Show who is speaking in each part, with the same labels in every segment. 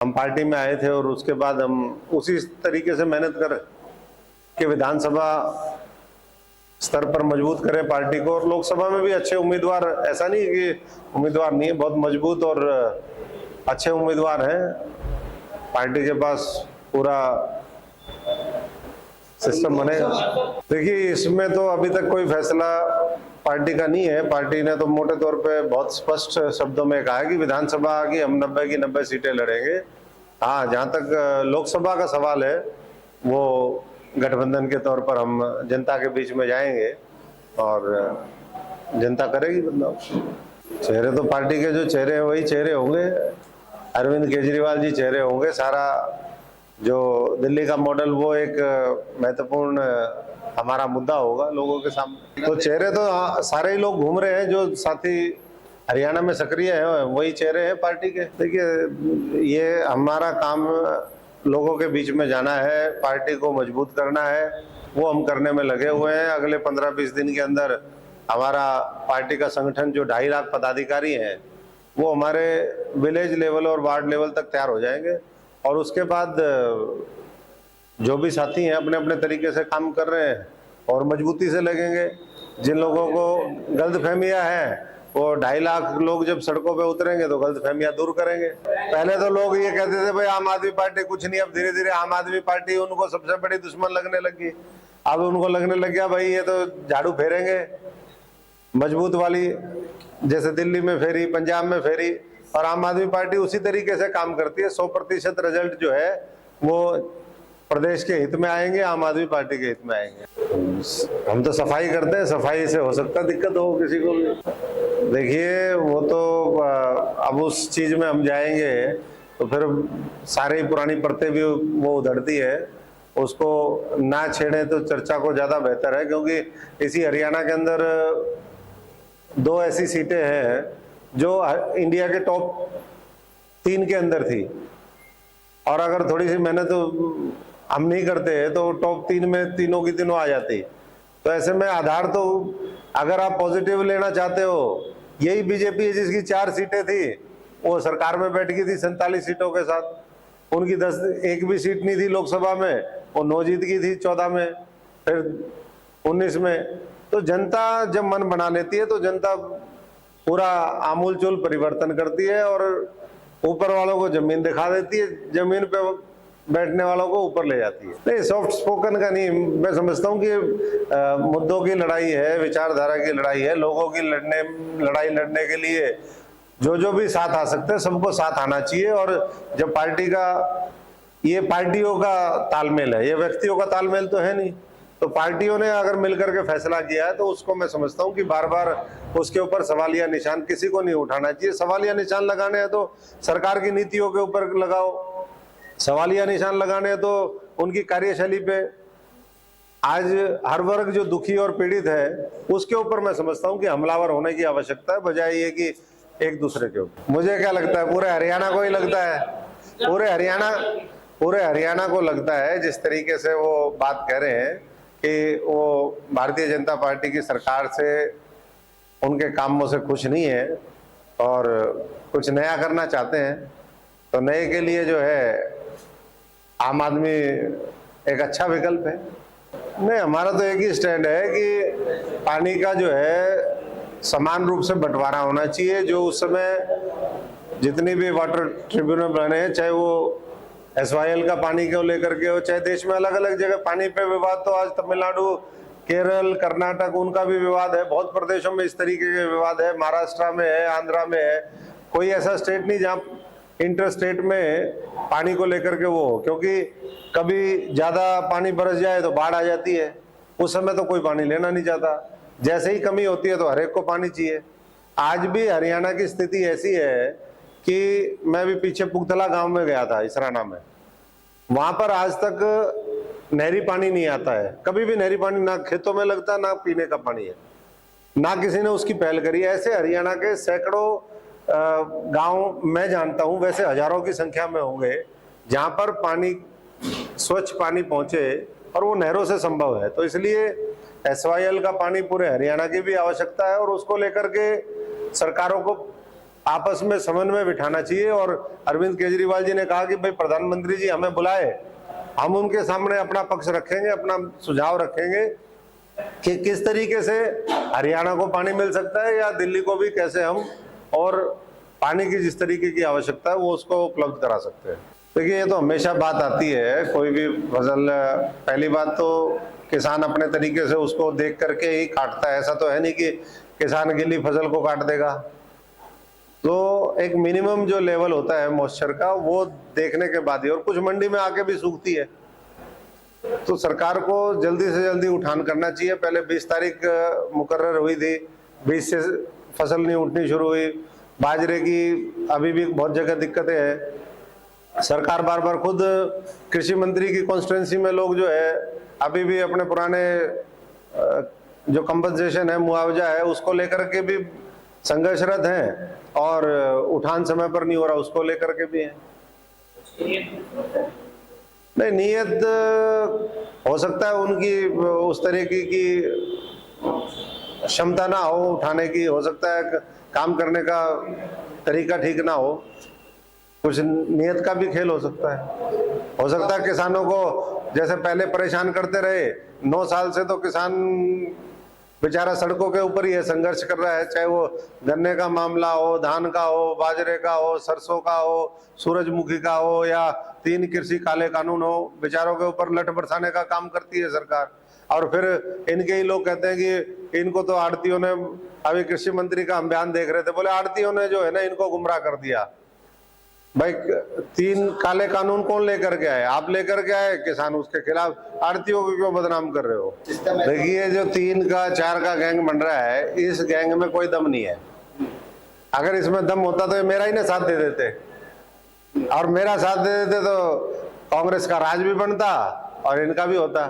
Speaker 1: हम पार्टी में आए थे और उसके बाद हम उसी तरीके से मेहनत कर के विधानसभा स्तर पर मजबूत करें पार्टी को, और लोकसभा में भी अच्छे उम्मीदवार, ऐसा नहीं कि उम्मीदवार नहीं है, बहुत मजबूत और अच्छे उम्मीदवार हैं। पार्टी के पास पूरा सिस्टम बनेगा। देखिए, इसमें तो अभी तक कोई फैसला पार्टी का नहीं है। पार्टी ने तो मोटे तौर पे बहुत स्पष्ट शब्दों में कहा है कि विधानसभा की हम 90 की 90 सीटें लड़ेंगे। हाँ, जहाँ तक लोकसभा का सवाल है, वो गठबंधन के तौर पर हम जनता के बीच में जाएंगे और जनता करेगी बदलाव। चेहरे तो पार्टी के जो चेहरे हैं वही चेहरे होंगे। अरविंद केजरीवाल जी चेहरे होंगे। सारा जो दिल्ली का मॉडल वो एक महत्वपूर्ण हमारा मुद्दा होगा लोगों के सामने। तो चेहरे तो सारे ही लोग घूम रहे हैं, जो साथी हरियाणा में सक्रिय हैं वही चेहरे हैं पार्टी के। देखिए, ये हमारा काम लोगों के बीच में जाना है, पार्टी को मजबूत करना है, वो हम करने में लगे हुए हैं। अगले 15-20 दिन के अंदर हमारा पार्टी का संगठन जो 2.5 लाख पदाधिकारी हैं वो हमारे विलेज लेवल और वार्ड लेवल तक तैयार हो जाएंगे, और उसके बाद जो भी साथी हैं अपने अपने तरीके से काम कर रहे हैं और मजबूती से लगेंगे। जिन लोगों को गलतफहमियां हैं वो 2.5 लाख लोग जब सड़कों पे उतरेंगे तो गलतफहमियां दूर करेंगे। पहले तो लोग ये कहते थे भाई आम आदमी पार्टी कुछ नहीं, अब धीरे धीरे आम आदमी पार्टी उनको सबसे बड़ी दुश्मन लगने लगी। अब उनको लगने लग गया भाई ये तो झाड़ू फेरेंगे मजबूत वाली, जैसे दिल्ली में फेरी, पंजाब में फेरी, और आम आदमी पार्टी उसी तरीके से काम करती है। 100% रिजल्ट जो है वो प्रदेश के हित में आएंगे, आम आदमी पार्टी के हित में आएंगे। हम तो सफाई करते हैं, सफाई से हो सकता है दिक्कत हो किसी को भी। देखिए, वो तो अब उस चीज में हम जाएंगे तो फिर सारी पुरानी परतें भी वो उधड़ती है, उसको ना छेड़े तो चर्चा को ज्यादा बेहतर है। क्योंकि इसी हरियाणा के अंदर 2 ऐसी सीटें हैं जो इंडिया के टॉप 3 के अंदर थी, और अगर थोड़ी सी मेहनत तो हम नहीं करते तो टॉप 3 में तीनों की तीनों आ जाती। तो ऐसे में आधार तो अगर आप पॉजिटिव लेना चाहते हो, यही बीजेपी है जिसकी 4 सीटें थी, वो सरकार में बैठ गई थी 47 सीटों के साथ। उनकी 1 भी सीट नहीं थी लोकसभा में, वो 9 जीत गई थी 14 में, फिर 19 में। तो जनता जब मन बना लेती है तो जनता पूरा आमूलचूल परिवर्तन करती है और ऊपर वालों को जमीन दिखा देती है, जमीन पे बैठने वालों को ऊपर ले जाती है। नहीं, सॉफ्ट स्पोकन का नहीं, मैं समझता हूँ कि मुद्दों की लड़ाई है, विचारधारा की लड़ाई है। लोगों की लड़ाई लड़ने के लिए जो भी साथ आ सकते हैं सबको साथ आना चाहिए। और जब पार्टी का, ये पार्टियों का तालमेल है, ये व्यक्तियों का तालमेल तो है नहीं। तो पार्टियों ने अगर मिलकर के फैसला किया है तो उसको मैं समझता हूँ कि बार बार उसके ऊपर सवालिया निशान किसी को नहीं उठाना चाहिए। सवालिया निशान लगाने हैं तो सरकार की नीतियों के ऊपर लगाओ, सवालिया निशान लगाने हैं तो उनकी कार्यशैली पे। आज हर वर्ग जो दुखी और पीड़ित है उसके ऊपर मैं समझता हूँ कि हमलावर होने की आवश्यकता है, बजाय ये कि एक दूसरे के ऊपर। मुझे क्या लगता है, पूरे हरियाणा को ही लगता है, पूरे हरियाणा को लगता है जिस तरीके से वो बात कह रहे हैं कि वो भारतीय जनता पार्टी की सरकार से, उनके कामों से खुश नहीं है और कुछ नया करना चाहते हैं। तो नए के लिए जो है आम आदमी एक अच्छा विकल्प है। नहीं, हमारा तो एक ही स्टैंड है कि पानी का जो है समान रूप से बंटवारा होना चाहिए। जो उस समय जितनी भी वाटर ट्रिब्यूनल बने हैं, चाहे वो SYL का पानी को लेकर के हो, चाहे देश में अलग अलग जगह पानी पे विवाद, तो आज तमिलनाडु, केरल, कर्नाटक, उनका भी विवाद है। बहुत प्रदेशों में इस तरीके के विवाद है, महाराष्ट्र में है, आंध्रा में है। कोई ऐसा स्टेट नहीं जहाँ इंटर स्टेट में पानी को लेकर के वो हो, क्योंकि कभी ज्यादा पानी बरस जाए तो बाढ़ आ जाती है, उस समय तो कोई पानी लेना नहीं चाहता। जैसे ही कमी होती है तो हर एक को पानी चाहिए। आज भी हरियाणा की स्थिति ऐसी है कि मैं भी पीछे पुगतला गांव में गया था, इसराना में, वहां पर आज तक नहरी पानी नहीं आता है। कभी भी नहरी पानी ना खेतों में लगता, ना पीने का पानी है, ना किसी ने उसकी पहल करी। ऐसे हरियाणा के सैकड़ों गांव मैं जानता हूं, वैसे हजारों की संख्या में होंगे जहां पर पानी, स्वच्छ पानी पहुंचे और वो नहरों से संभव है। तो इसलिए SYL का पानी पूरे हरियाणा की भी आवश्यकता है और उसको लेकर के सरकारों को आपस में समन्वय बिठाना चाहिए। और अरविंद केजरीवाल जी ने कहा कि भाई प्रधानमंत्री जी हमें बुलाए, हम उनके सामने अपना पक्ष रखेंगे, अपना सुझाव रखेंगे कि किस तरीके से हरियाणा को पानी मिल सकता है या दिल्ली को भी कैसे हम और पानी की जिस तरीके की आवश्यकता है वो उसको उपलब्ध करा सकते हैं। देखिए, ये तो हमेशा बात आती है, कोई भी फसल, पहली बात तो किसान अपने तरीके से उसको देख करके ही काटता है। ऐसा तो है नहीं कि किसान गीली फसल को काट देगा। तो एक मिनिमम जो लेवल होता है मॉइस्चर का वो देखने के बाद ही, और कुछ मंडी में आके भी सूखती है, तो सरकार को जल्दी से जल्दी उठान करना चाहिए। पहले 20 तारीख मुकर्रर हुई थी, 20 से फसल नहीं उठनी शुरू हुई। बाजरे की अभी भी बहुत जगह दिक्कतें हैं। सरकार बार बार खुद कृषि मंत्री की कॉन्स्टिट्यूंसी में लोग जो है अभी भी अपने पुराने जो कंपनसेशन है, मुआवजा है, उसको लेकर के भी संघर्षरत हैं, और उठान समय पर नहीं हो रहा उसको लेकर के भी है। नहीं, नीयत हो सकता है उनकी उस तरीके की क्षमता ना हो उठाने की, हो सकता है काम करने का तरीका ठीक ना हो, कुछ नियत का भी खेल हो सकता है। हो सकता है किसानों को जैसे पहले परेशान करते रहे, 9 साल से तो किसान बेचारा सड़कों के ऊपर ही है, संघर्ष कर रहा है, चाहे वो गन्ने का मामला हो, धान का हो, बाजरे का हो, सरसों का हो, सूरजमुखी का हो, या 3 कृषि काले कानून हो। बेचारों के ऊपर लठ बरसाने का काम करती है सरकार। और फिर इनके ही लोग कहते हैं कि इनको तो आड़तियों ने, अभी कृषि मंत्री का हम बयान देख रहे थे, बोले आड़तियों ने जो है ना इनको गुमराह कर दिया। भाई 3 काले कानून कौन लेकर के आए? आप लेकर के आए, किसान उसके खिलाफ, आड़तियों को क्यों बदनाम कर रहे हो? देखिए, जो 3 का 4 का गैंग बन रहा है, इस गैंग में कोई दम नहीं है। अगर इसमें दम होता तो मेरा ही ना साथ दे देते, और मेरा साथ दे देते तो कांग्रेस का राज भी बनता और इनका भी होता।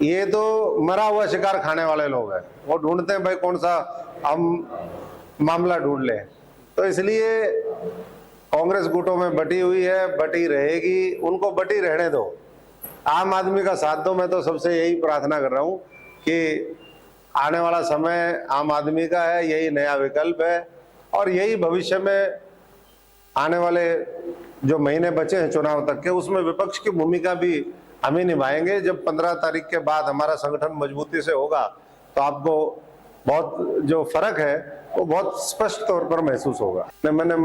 Speaker 1: ये तो मरा हुआ शिकार खाने वाले लोग हैं, वो ढूंढते हैं भाई कौन सा हम मामला ढूंढ लें। तो इसलिए कांग्रेस गुटों में बटी हुई है, बटी रहेगी, उनको बटी रहने दो, आम आदमी का साथ दो। मैं तो सबसे यही प्रार्थना कर रहा हूं कि आने वाला समय आम आदमी का है, यही नया विकल्प है, और यही भविष्य में आने वाले जो महीने बचे हैं चुनाव तक के, उसमें विपक्ष की भूमिका भी हम ही निभाएंगे। जब 15 तारीख के बाद हमारा संगठन मजबूती से होगा तो आपको बहुत जो फर्क है वो बहुत स्पष्ट तौर पर महसूस होगा। मैंने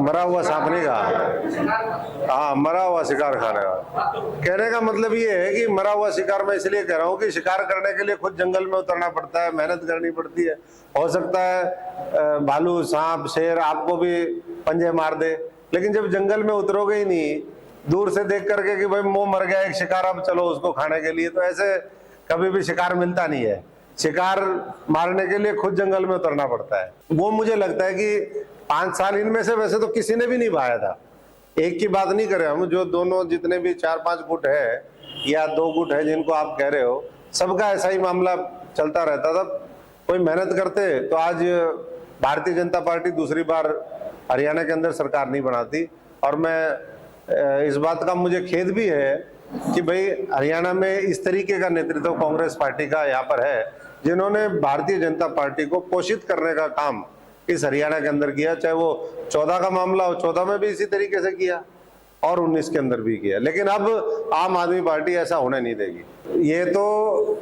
Speaker 1: मरा हुआ सांप नहीं कहा, हाँ, मरा हुआ शिकार खाने वाला। कहने का मतलब ये है कि मरा हुआ शिकार मैं इसलिए कह रहा हूँ कि शिकार करने के लिए खुद जंगल में उतरना पड़ता है, मेहनत करनी पड़ती है। हो सकता है भालू, सांप, शेर आपको भी पंजे मार दे, लेकिन जब जंगल में उतरोगे ही नहीं, दूर से देख करके कि भाई वो मर गया एक शिकार, अब चलो उसको खाने के लिए, तो ऐसे कभी भी शिकार मिलता नहीं है। शिकार मारने के लिए खुद जंगल में उतरना पड़ता है। वो मुझे लगता है कि 5 साल इनमें से वैसे तो किसी ने भी नहीं भाया था। एक की बात नहीं कर रहे हम, जो दोनों जितने भी 4-5 गुट है या 2 गुट है जिनको आप कह रहे हो, सबका ऐसा ही मामला चलता रहता था। कोई मेहनत करते तो आज भारतीय जनता पार्टी दूसरी बार हरियाणा के अंदर सरकार नहीं बनाती। और मैं इस बात का मुझे खेद भी है कि भाई हरियाणा में इस तरीके का नेतृत्व कांग्रेस पार्टी का यहाँ पर है, जिन्होंने भारतीय जनता पार्टी को पोषित करने का काम इस हरियाणा के अंदर किया। चाहे वो 14 का मामला हो, 14 में भी इसी तरीके से किया और 19 के अंदर भी किया। लेकिन अब आम आदमी पार्टी ऐसा होने नहीं देगी। ये तो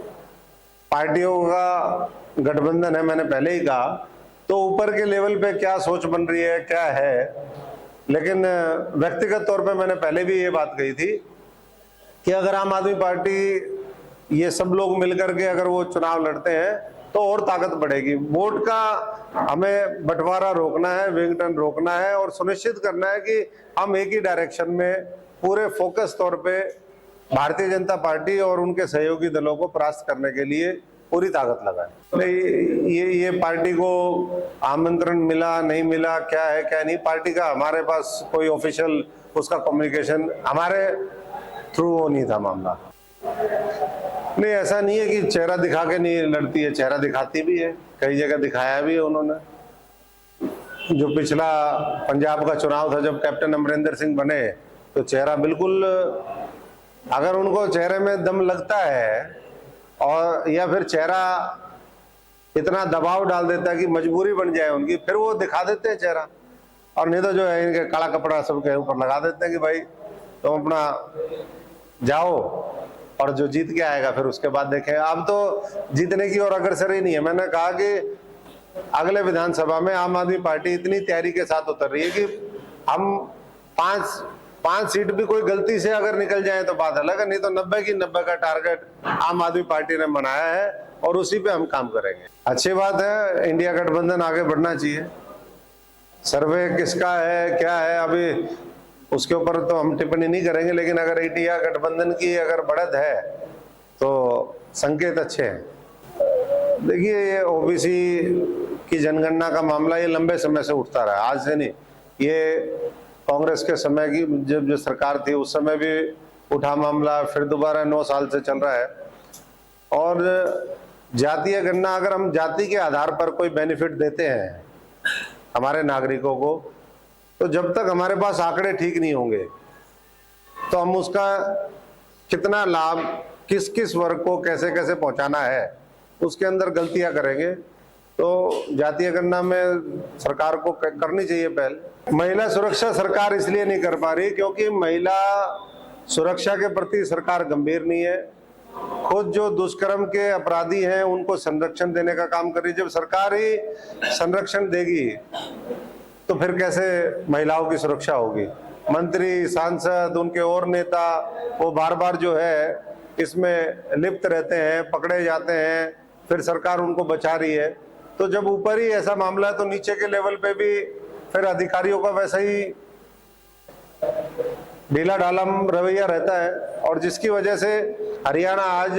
Speaker 1: पार्टियों का गठबंधन है, मैंने पहले ही कहा। तो ऊपर के लेवल पे क्या सोच बन रही है, क्या है, लेकिन व्यक्तिगत तौर पे मैंने पहले भी ये बात कही थी कि अगर आम आदमी पार्टी, ये सब लोग मिलकर के अगर वो चुनाव लड़ते हैं तो और ताकत बढ़ेगी। वोट का हमें बंटवारा रोकना है, विघटन रोकना है, और सुनिश्चित करना है कि हम एक ही डायरेक्शन में पूरे फोकस तौर पे भारतीय जनता पार्टी और उनके सहयोगी दलों को परास्त करने के लिए पूरी ताकत लगाएं। ये पार्टी को आमंत्रण मिला नहीं मिला, क्या है क्या नहीं, पार्टी का हमारे पास कोई ऑफिशियल उसका कम्युनिकेशन हमारे थ्रू वो नहीं था मामला। नहीं, ऐसा नहीं है कि चेहरा दिखा के नहीं लड़ती है, चेहरा दिखाती भी है, कई जगह दिखाया भी है उन्होंने। जो पिछला पंजाब का चुनाव था, जब कैप्टन अमरिंदर सिंह बने, तो चेहरा बिल्कुल, अगर उनको चेहरे में दम लगता है और या फिर चेहरा इतना दबाव डाल देता है कि मजबूरी बन जाए उनकी, फिर वो दिखा देते हैं चेहरा। और नहीं तो जो है इनके काला कपड़ा सबके ऊपर लगा देते हैं कि भाई तुम अपना जाओ और जो जीत के आएगा फिर उसके बाद देखें। अब तो जीतने की और अग्रसर ही नहीं है। मैंने कहा कि अगले विधानसभा में आम आदमी पार्टी इतनी तैयारी के साथ उतर रही है कि हम पांच सीट भी कोई गलती से अगर निकल जाए तो बात अलग है, नहीं तो 90 की 90 का टारगेट आम आदमी पार्टी ने बनाया है और उसी पे हम काम करेंगे। अच्छी बात है, इंडिया गठबंधन आगे बढ़ना चाहिए। सर्वे किसका है क्या है अभी उसके ऊपर तो हम टिप्पणी नहीं करेंगे, लेकिन अगर इंडिया गठबंधन की अगर बढ़त है तो संकेत अच्छे हैं। देखिए, ये ओबीसी की जनगणना का मामला ये लंबे समय से उठता रहा, आज से नहीं। ये कांग्रेस के समय की जब जो सरकार थी उस समय भी उठा मामला, फिर दोबारा 9 साल से चल रहा है। और जातीय गणना, अगर हम जाति के आधार पर कोई बेनिफिट देते हैं हमारे नागरिकों को, तो जब तक हमारे पास आंकड़े ठीक नहीं होंगे तो हम उसका कितना लाभ किस किस वर्ग को कैसे कैसे पहुंचाना है उसके अंदर गलतियां करेंगे। तो जातीय गणना में सरकार को करनी चाहिए पहले। महिला सुरक्षा सरकार इसलिए नहीं कर पा रही क्योंकि महिला सुरक्षा के प्रति सरकार गंभीर नहीं है। खुद जो दुष्कर्म के अपराधी हैं उनको संरक्षण देने का काम कर रही है। जब सरकार ही संरक्षण देगी तो फिर कैसे महिलाओं की सुरक्षा होगी। मंत्री, सांसद, उनके और नेता वो बार बार जो है इसमें लिप्त रहते हैं, पकड़े जाते हैं, फिर सरकार उनको बचा रही है। तो जब ऊपर ही ऐसा मामला है तो नीचे के लेवल पे भी फिर अधिकारियों का वैसा ही ढीला ढालम रवैया रहता है। और जिसकी वजह से हरियाणा आज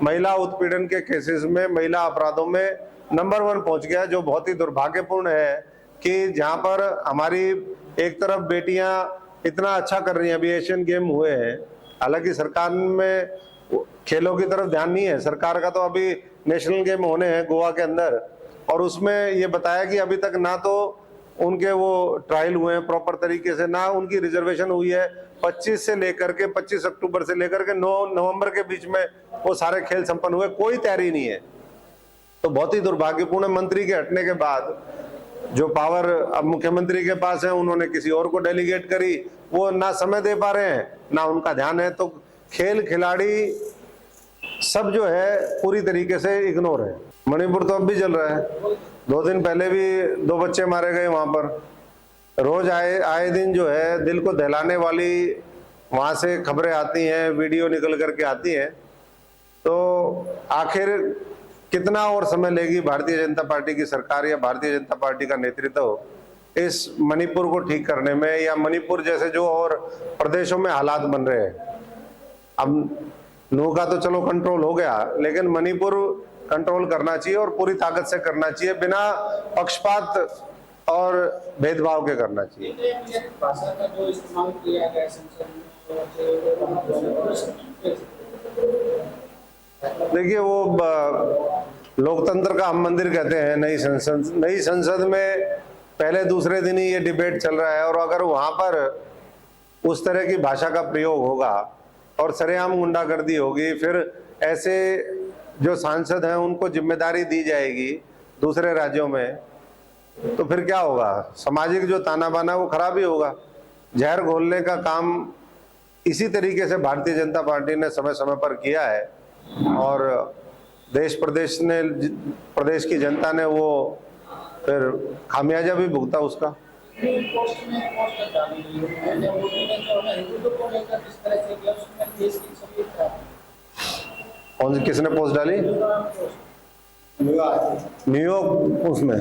Speaker 1: महिला उत्पीड़न के केसेस में, महिला अपराधों में नंबर 1 पहुंच गया, जो बहुत ही दुर्भाग्यपूर्ण है कि जहां पर हमारी एक तरफ बेटियां इतना अच्छा कर रही हैं, अभी एशियन गेम हुए हैं, हालांकि सरकार में खेलों की तरफ ध्यान नहीं है सरकार का, तो अभी नेशनल गेम होने हैं गोवा के अंदर, और उसमें ये बताया कि अभी तक ना तो उनके वो ट्रायल हुए हैं प्रॉपर तरीके से, ना उनकी रिजर्वेशन हुई है। 25 अक्टूबर से लेकर के 9 नवंबर के बीच में वो सारे खेल संपन्न हुए, कोई तैयारी नहीं है। तो बहुत ही दुर्भाग्यपूर्ण। मंत्री के हटने के बाद जो पावर अब मुख्यमंत्री के पास है, उन्होंने किसी और को डेलीगेट करी, वो ना समय दे पा रहे हैं ना उनका ध्यान है। तो खेल खिलाड़ी सब जो है पूरी तरीके से इग्नोर है। मणिपुर तो अब भी चल रहा है, 2 दिन पहले भी 2 बच्चे मारे गए वहां पर। रोज आए दिन जो है दिल को दहलाने वाली वहां से खबरें आती हैं, वीडियो निकल करके आती हैं। तो आखिर कितना और समय लेगी भारतीय जनता पार्टी की सरकार या भारतीय जनता पार्टी का नेतृत्व इस मणिपुर को ठीक करने में, या मणिपुर जैसे जो और प्रदेशों में हालात बन रहे हैं। अब नू का तो चलो कंट्रोल हो गया, लेकिन मणिपुर कंट्रोल करना चाहिए और पूरी ताकत से करना चाहिए, बिना पक्षपात और भेदभाव के करना चाहिए।
Speaker 2: भाषा का जो इस्तेमाल किया गया
Speaker 1: देखिए, वो लोकतंत्र का हम मंदिर कहते हैं। नई संसद में पहले दूसरे दिन ही ये डिबेट चल रहा है, और अगर वहां पर उस तरह की भाषा का प्रयोग होगा और सरेआम गुंडागर्दी होगी, फिर ऐसे जो सांसद हैं उनको जिम्मेदारी दी जाएगी दूसरे राज्यों में, तो फिर क्या होगा? सामाजिक जो ताना बाना वो खराब ही होगा। जहर घोलने का काम इसी तरीके से भारतीय जनता पार्टी ने समय समय पर किया है, और प्रदेश की जनता ने वो फिर खामियाजा भी भुगता उसका। कौन सी, किसने पोस्ट डाली? न्यूयॉर्क, उसमें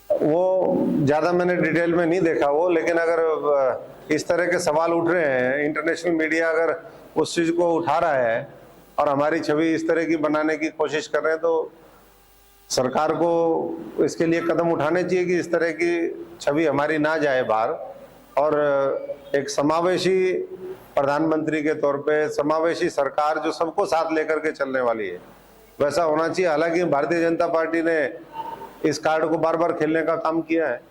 Speaker 1: वो ज्यादा मैंने डिटेल में नहीं देखा वो, लेकिन अगर इस तरह के सवाल उठ रहे हैं, इंटरनेशनल मीडिया अगर उस चीज को उठा रहा है और हमारी छवि इस तरह की बनाने की कोशिश कर रहे हैं, तो सरकार को इसके लिए कदम उठाने चाहिए कि इस तरह की छवि हमारी ना जाए बाहर। और एक समावेशी प्रधानमंत्री के तौर पे समावेशी सरकार जो सबको साथ लेकर के चलने वाली है, वैसा होना चाहिए। हालांकि भारतीय जनता पार्टी ने इस कार्ड को बार बार खेलने का काम किया है।